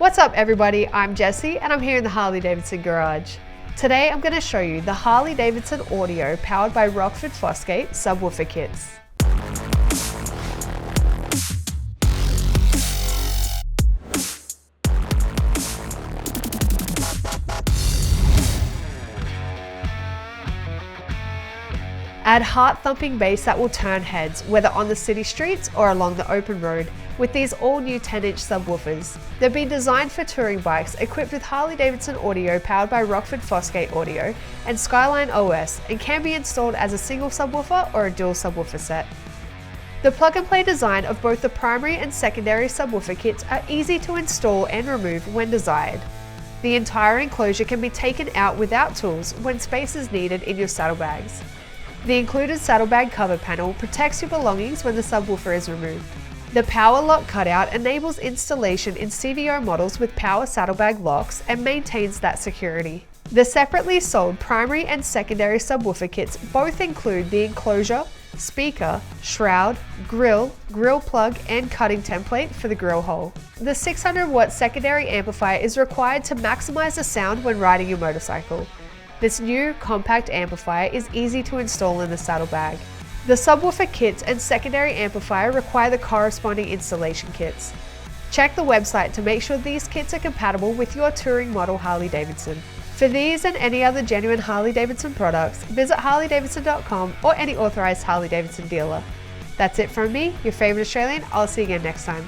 What's up everybody, I'm Jessie and I'm here in the Harley-Davidson garage. Today I'm going to show you the Harley-Davidson audio powered by Rockford Fosgate subwoofer kits. Add heart-thumping bass that will turn heads, whether on the city streets or along the open road, with these all-new 10-inch subwoofers. They've been designed for touring bikes equipped with Harley-Davidson audio powered by Rockford Fosgate audio and Skyline OS, and can be installed as a single subwoofer or a dual subwoofer set. The plug-and-play design of both the primary and secondary subwoofer kits are easy to install and remove when desired. The entire enclosure can be taken out without tools when space is needed in your saddlebags. The included saddlebag cover panel protects your belongings when the subwoofer is removed. The power lock cutout enables installation in CVO models with power saddlebag locks and maintains that security. The separately sold primary and secondary subwoofer kits both include the enclosure, speaker, shroud, grill plug and cutting template for the grill hole. The 600-watt secondary amplifier is required to maximize the sound when riding your motorcycle. This new compact amplifier is easy to install in the saddlebag. The subwoofer kits and secondary amplifier require the corresponding installation kits. Check the website to make sure these kits are compatible with your touring model Harley-Davidson. For these and any other genuine Harley-Davidson products, visit harleydavidson.com or any authorized Harley-Davidson dealer. That's it from me, your favorite Australian. I'll see you again next time.